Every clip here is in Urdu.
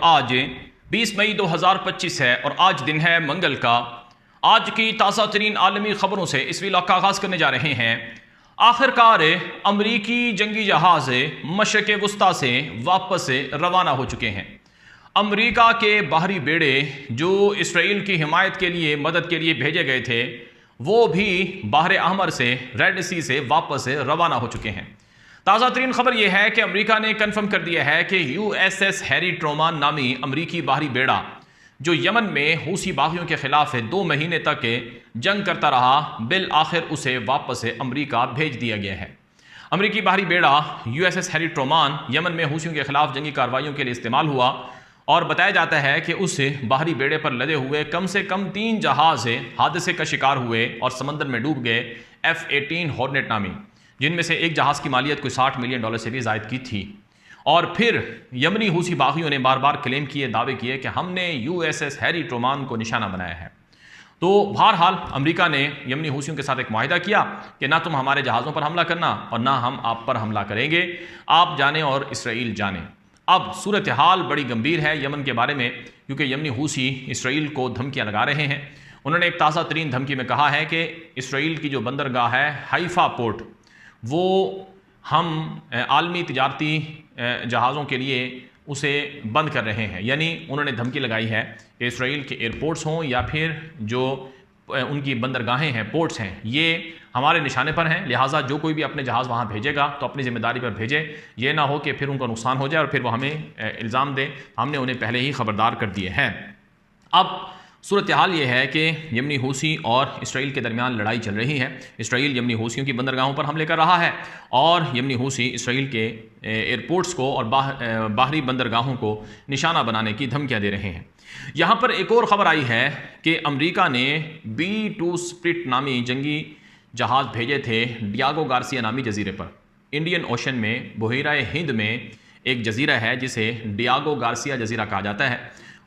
آج 20 مئی 2025 ہے اور آج دن ہے منگل کا۔ آج کی تازہ ترین عالمی خبروں سے اس ویلاگ کا آغاز کرنے جا رہے ہیں۔ آخر کار امریکی جنگی جہاز مشرق وسطیٰ سے واپس روانہ ہو چکے ہیں۔ امریکہ کے بحری بیڑے جو اسرائیل کی حمایت کے لیے مدد کے لیے بھیجے گئے تھے وہ بھی بحر احمر سے ریڈ سی سے واپس روانہ ہو چکے ہیں۔ تازہ ترین خبر یہ ہے کہ امریکہ نے کنفرم کر دیا ہے کہ USS ہیری ٹرومان نامی امریکی بحری بیڑا جو یمن میں حوثی باغیوں کے خلاف 2 مہینے تک جنگ کرتا رہا، بالآخر اسے واپس امریکہ بھیج دیا گیا ہے۔ امریکی بحری بیڑا USS ہیری ٹرومان یمن میں حوثیوں کے خلاف جنگی کارروائیوں کے لیے استعمال ہوا اور بتایا جاتا ہے کہ اس بحری بیڑے پر لدے ہوئے کم سے کم 3 جہاز حادثے کا شکار ہوئے اور سمندر میں ڈوب گئے F-18 ہارنیٹ نامی، جن میں سے ایک جہاز کی مالیت کوئی $60 ملین سے بھی زائد کی تھی۔ اور پھر یمنی حوثی باغیوں نے بار بار کلیم کیے، دعوے کیے کہ ہم نے USS ہیری ٹرومان کو نشانہ بنایا ہے۔ تو بہرحال امریکہ نے یمنی حوثیوں کے ساتھ ایک معاہدہ کیا کہ نہ تم ہمارے جہازوں پر حملہ کرنا اور نہ ہم آپ پر حملہ کریں گے، آپ جانیں اور اسرائیل جانے۔ اب صورتحال بڑی گمبھیر ہے یمن کے بارے میں، کیونکہ یمنی حوثی اسرائیل کو دھمکیاں لگا رہے ہیں۔ انہوں نے ایک تازہ ترین دھمکی میں کہا ہے کہ اسرائیل کی جو بندرگاہ ہے حیفا پورٹ، وہ ہم عالمی تجارتی جہازوں کے لیے اسے بند کر رہے ہیں۔ یعنی انہوں نے دھمکی لگائی ہے کہ اسرائیل کے ایئرپورٹس ہوں یا پھر جو ان کی بندرگاہیں ہیں، پورٹس ہیں، یہ ہمارے نشانے پر ہیں، لہٰذا جو کوئی بھی اپنے جہاز وہاں بھیجے گا تو اپنی ذمہ داری پر بھیجے، یہ نہ ہو کہ پھر ان کو نقصان ہو جائے اور پھر وہ ہمیں الزام دیں۔ ہم نے انہیں پہلے ہی خبردار کر دیے ہیں۔ اب صورتحال یہ ہے کہ یمنی حوثی اور اسرائیل کے درمیان لڑائی چل رہی ہے۔ اسرائیل یمنی حوثیوں کی بندرگاہوں پر حملے کر رہا ہے اور یمنی حوثی اسرائیل کے ایئرپورٹس کو اور باہری بندرگاہوں کو نشانہ بنانے کی دھمکیاں دے رہے ہیں۔ یہاں پر ایک اور خبر آئی ہے کہ امریکہ نے B-2 اسپرٹ نامی جنگی جہاز بھیجے تھے ڈیاگو گارسیا نامی جزیرے پر۔ انڈین اوشن میں بحیرہ ہند میں ایک جزیرہ ہے جسے ڈیاگو گارسیا جزیرہ کہا جاتا ہے۔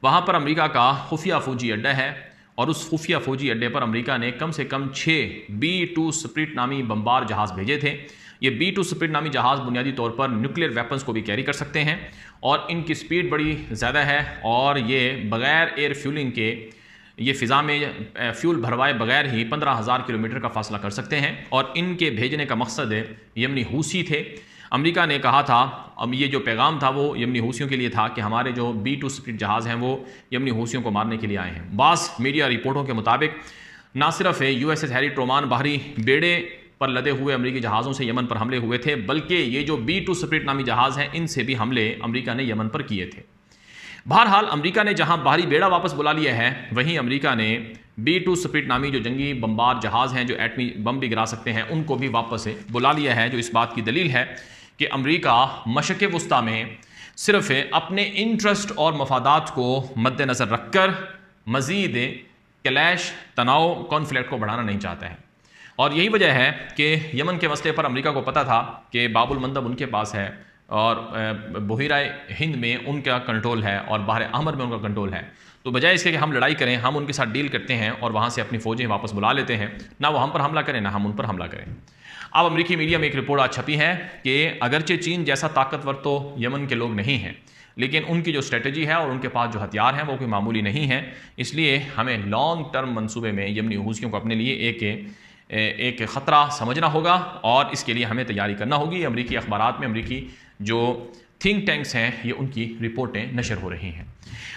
وہاں پر امریکہ کا خفیہ فوجی اڈہ ہے اور اس خفیہ فوجی اڈے پر امریکہ نے کم سے کم 6 B-2 اسپرٹ نامی بمبار جہاز بھیجے تھے۔ یہ B-2 اسپرٹ نامی جہاز بنیادی طور پر نیوکلیئر ویپنز کو بھی کیری کر سکتے ہیں اور ان کی سپیڈ بڑی زیادہ ہے اور یہ بغیر ایئر فیولنگ کے یہ فضا میں فیول بھروائے بغیر ہی 15,000 کلومیٹر کا فاصلہ کر سکتے ہیں اور ان کے بھیجنے کا مقصد یمنی حوثی تھے۔ امریکہ نے کہا تھا، اب یہ جو پیغام تھا وہ یمنی حوثیوں کے لیے تھا کہ ہمارے جو B-2 اسپرٹ جہاز ہیں وہ یمنی حوثیوں کو مارنے کے لیے آئے ہیں۔ بعض میڈیا رپورٹوں کے مطابق نہ صرف USS ہیری ٹرومان بحری بیڑے پر لدے ہوئے امریکی جہازوں سے یمن پر حملے ہوئے تھے، بلکہ یہ جو B-2 اسپرٹ نامی جہاز ہیں ان سے بھی حملے امریکہ نے یمن پر کیے تھے۔ بہرحال امریکہ نے جہاں بحری بیڑا واپس بلا لیا ہے، وہیں امریکہ نے B-2 اسپرٹ نامی جو جنگی بمبار جہاز ہیں جو ایٹمی بم بھی گرا سکتے ہیں ان کو بھی واپس بلا لیا ہے، جو اس بات کی دلیل ہے کہ امریکہ مشرق وسطیٰ میں صرف اپنے انٹرسٹ اور مفادات کو مد نظر رکھ کر مزید کلیش، تناؤ، کانفلکٹ کو بڑھانا نہیں چاہتا ہے۔ اور یہی وجہ ہے کہ یمن کے مسئلے پر امریکہ کو پتہ تھا کہ باب المندب ان کے پاس ہے اور بحیرہ ہند میں ان کا کنٹرول ہے اور بحر احمر میں ان کا کنٹرول ہے، تو بجائے اس کے کہ ہم لڑائی کریں، ہم ان کے ساتھ ڈیل کرتے ہیں اور وہاں سے اپنی فوجیں واپس بلا لیتے ہیں، نہ وہ ہم پر حملہ کریں نہ ہم ان پر حملہ کریں۔ اب امریکی میڈیا میں ایک رپورٹ آج چھپی ہے کہ اگرچہ چین جیسا طاقتور تو یمن کے لوگ نہیں ہیں، لیکن ان کی جو اسٹریٹجی ہے اور ان کے پاس جو ہتھیار ہیں وہ کوئی معمولی نہیں ہیں، اس لیے ہمیں لانگ ٹرم منصوبے میں یمنی حوثیوں کو اپنے لیے ایک خطرہ سمجھنا ہوگا اور اس کے لیے ہمیں تیاری کرنا ہوگی۔ امریکی اخبارات میں امریکی جو تھنک ٹینکس ہیں یہ ان کی رپورٹیں نشر ہو رہی ہیں۔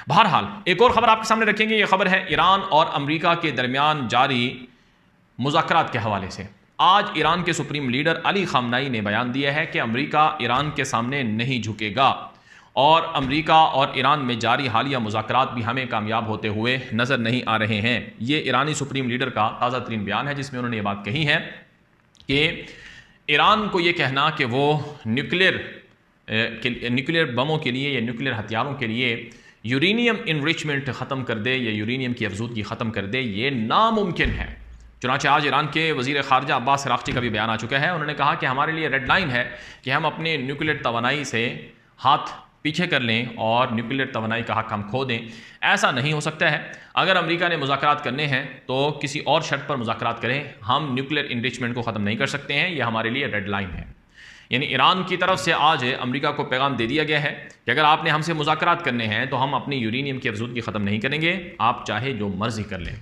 بہرحال ایک اور خبر آپ کے سامنے رکھیں گے، یہ خبر ہے ایران اور امریکہ کے درمیان جاری مذاکرات کے حوالے سے۔ آج ایران کے سپریم لیڈر علی خامنائی نے بیان دیا ہے کہ امریکہ ایران کے سامنے نہیں جھکے گا اور امریکہ اور ایران میں جاری حالیہ مذاکرات بھی ہمیں کامیاب ہوتے ہوئے نظر نہیں آ رہے ہیں۔ یہ ایرانی سپریم لیڈر کا تازہ ترین بیان ہے جس میں انہوں نے یہ بات کہی ہے کہ ایران کو یہ کہنا کہ وہ نیوکلیئر بموں کے لیے یا نیوکلیئر ہتھیاروں کے لیے یورینیم انریچمنٹ ختم کر دے یا یورینیم کی افزودگی ختم کر دے، یہ ناممکن ہے۔ چنانچہ آج ایران کے وزیر خارجہ عباس عراقچی کا بھی بیان آ چکا ہے۔ انہوں نے کہا کہ ہمارے لیے ریڈ لائن ہے کہ ہم اپنے نیوکلیئر توانائی سے ہاتھ پیچھے کر لیں اور نیوکلیئر توانائی کا حق ہم کھو دیں، ایسا نہیں ہو سکتا ہے۔ اگر امریکہ نے مذاکرات کرنے ہیں تو کسی اور شرط پر مذاکرات کریں، ہم نیوکلیئر انریچمنٹ کو ختم نہیں کر سکتے ہیں، یہ ہمارے لیے ریڈ لائن ہے۔ یعنی ایران کی طرف سے آج امریکہ کو پیغام دے دیا گیا ہے کہ اگر آپ نے ہم سے مذاکرات کرنے ہیں تو ہم اپنی یورینیم کی افزودگی ختم نہیں کریں گے، آپ چاہے جو مرضی کر لیں۔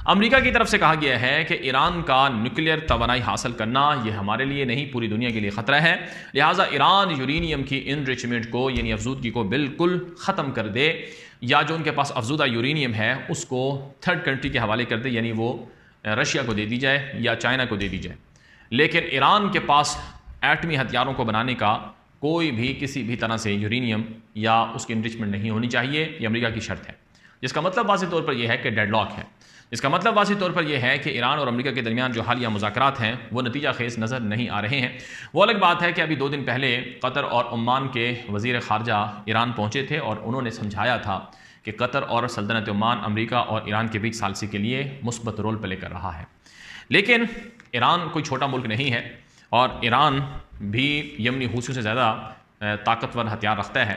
امریکہ کی طرف سے کہا گیا ہے کہ ایران کا نیوکلیئر توانائی حاصل کرنا یہ ہمارے لیے نہیں پوری دنیا کے لیے خطرہ ہے، لہٰذا ایران یورینیم کی انریچمنٹ کو یعنی افزودگی کو بالکل ختم کر دے، یا جو ان کے پاس افزودہ یورینیم ہے اس کو تھرڈ کنٹری کے حوالے کر دے، یعنی وہ رشیا کو دے دی جائے یا چائنا کو دے دی جائے۔ لیکن ایران کے پاس ایٹمی ہتھیاروں کو بنانے کا کوئی بھی کسی بھی طرح سے یورینیم یا اس کی انریچمنٹ نہیں ہونی چاہیے، یہ امریکہ کی شرط ہے، جس کا مطلب واضح طور پر یہ ہے کہ ڈیڈ لاک ہے، اس کا مطلب واضح طور پر یہ ہے کہ ایران اور امریکہ کے درمیان جو حالیہ مذاکرات ہیں وہ نتیجہ خیز نظر نہیں آ رہے ہیں۔ وہ الگ بات ہے کہ ابھی 2 دن پہلے قطر اور عمان کے وزیر خارجہ ایران پہنچے تھے اور انہوں نے سمجھایا تھا کہ قطر اور سلطنت عمان امریکہ اور ایران کے بیچ ثالثی کے لیے مثبت رول پلے کر رہا ہے، لیکن ایران کوئی چھوٹا ملک نہیں ہے اور ایران بھی یمنی حوثیوں سے زیادہ طاقتور ہتھیار رکھتا ہے،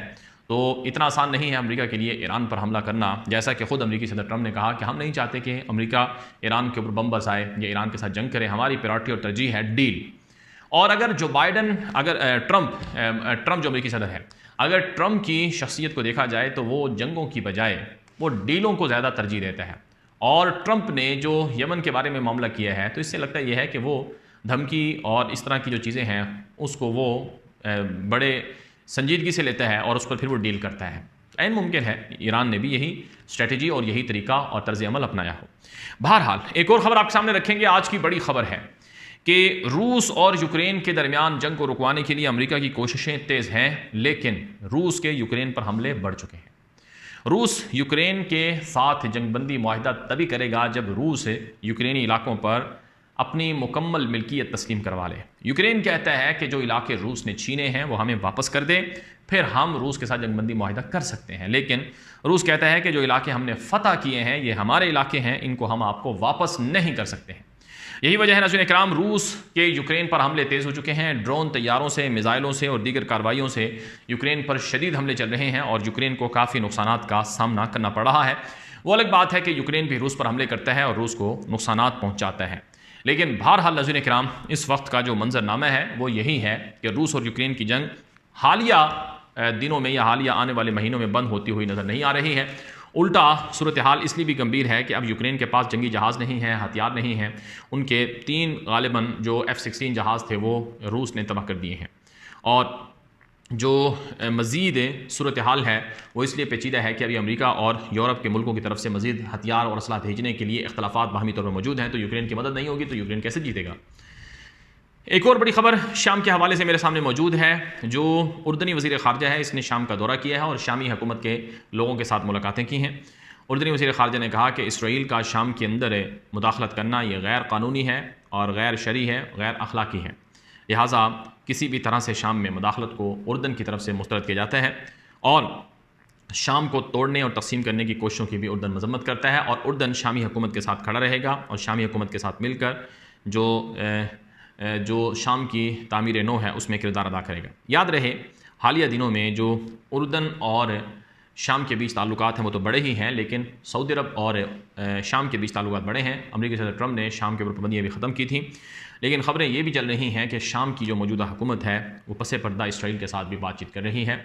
تو اتنا آسان نہیں ہے امریکہ کے لیے ایران پر حملہ کرنا، جیسا کہ خود امریکی صدر ٹرمپ نے کہا کہ ہم نہیں چاہتے کہ امریکہ ایران کے اوپر بم برسائے یا ایران کے ساتھ جنگ کرے، ہماری پرائرٹی اور ترجیح ہے ڈیل۔ اور اگر جو بائیڈن ٹرمپ جو امریکی صدر ہے، اگر ٹرمپ کی شخصیت کو دیکھا جائے تو وہ جنگوں کی بجائے وہ ڈیلوں کو زیادہ ترجیح دیتا ہے، اور ٹرمپ نے جو یمن کے بارے میں معاملہ کیا ہے تو اس سے لگتا یہ ہے کہ وہ دھمکی اور اس طرح کی جو چیزیں ہیں اس کو وہ بڑے سنجیدگی سے لیتا ہے اور اس پر پھر وہ ڈیل کرتا ہے۔ عین ممکن ہے ایران نے بھی یہی اسٹریٹجی اور یہی طریقہ اور طرز عمل اپنایا ہو۔ بہرحال ایک اور خبر آپ کے سامنے رکھیں گے، آج کی بڑی خبر ہے کہ روس اور یوکرین کے درمیان جنگ کو رکوانے کے لیے امریکہ کی کوششیں تیز ہیں، لیکن روس کے یوکرین پر حملے بڑھ چکے ہیں۔ روس یوکرین کے ساتھ جنگ بندی معاہدہ تبھی کرے گا جب روس یوکرینی علاقوں پر اپنی مکمل ملکیت تسلیم کروا لے۔ یوکرین کہتا ہے کہ جو علاقے روس نے چھینے ہیں وہ ہمیں واپس کر دے، پھر ہم روس کے ساتھ جنگ بندی معاہدہ کر سکتے ہیں، لیکن روس کہتا ہے کہ جو علاقے ہم نے فتح کیے ہیں یہ ہمارے علاقے ہیں، ان کو ہم آپ کو واپس نہیں کر سکتے ہیں۔ یہی وجہ ہے ناظرین اکرام، روس کے یوکرین پر حملے تیز ہو چکے ہیں، ڈرون طیاروں سے، میزائلوں سے اور دیگر کارروائیوں سے یوکرین پر شدید حملے چل رہے ہیں اور یوکرین کو کافی نقصانات کا سامنا کرنا پڑ رہا ہے۔ وہ الگ بات ہے کہ یوکرین بھی روس پر حملے کرتا ہے اور روس کو نقصانات پہنچاتا ہے، لیکن بہرحال ناظرین اکرام اس وقت کا جو منظرنامہ ہے وہ یہی ہے کہ روس اور یوکرین کی جنگ حالیہ دنوں میں یا حالیہ آنے والے مہینوں میں بند ہوتی ہوئی نظر نہیں آ رہی ہے۔ الٹا صورتحال اس لیے بھی گمبھیر ہے کہ اب یوکرین کے پاس جنگی جہاز نہیں ہیں، ہتھیار نہیں ہیں، ان کے 3 غالباً جو F-16 جہاز تھے وہ روس نے تباہ کر دیے ہیں، اور جو مزید صورتحال ہے وہ اس لیے پیچیدہ ہے کہ ابھی امریکہ اور یورپ کے ملکوں کی طرف سے مزید ہتھیار اور اسلحہ بھیجنے کے لیے اختلافات باہمی طور پر موجود ہیں، تو یوکرین کی مدد نہیں ہوگی تو یوکرین کیسے جیتے گا۔ ایک اور بڑی خبر شام کے حوالے سے میرے سامنے موجود ہے، جو اردنی وزیر خارجہ ہے اس نے شام کا دورہ کیا ہے اور شامی حکومت کے لوگوں کے ساتھ ملاقاتیں کی ہیں۔ اردنی وزیر خارجہ نے کہا کہ اسرائیل کا شام کے اندر مداخلت کرنا یہ غیر قانونی ہے اور غیر شرعی ہے، غیر اخلاقی ہے، لہٰذا کسی بھی طرح سے شام میں مداخلت کو اردن کی طرف سے مسترد کیا جاتا ہے، اور شام کو توڑنے اور تقسیم کرنے کی کوششوں کی بھی اردن مذمت کرتا ہے، اور اردن شامی حکومت کے ساتھ کھڑا رہے گا اور شامی حکومت کے ساتھ مل کر جو شام کی تعمیر نو ہے اس میں کردار ادا کرے گا۔ یاد رہے حالیہ دنوں میں جو اردن اور شام کے بیچ تعلقات ہیں وہ تو بڑے ہی ہیں، لیکن سعودی عرب اور شام کے بیچ تعلقات بڑے ہیں۔ امریکی صدر ٹرمپ نے شام کے اوپر پابندیاں بھی ختم کی تھیں، لیکن خبریں یہ بھی چل رہی ہیں کہ شام کی جو موجودہ حکومت ہے وہ پس پردہ اسرائیل کے ساتھ بھی بات چیت کر رہی ہے۔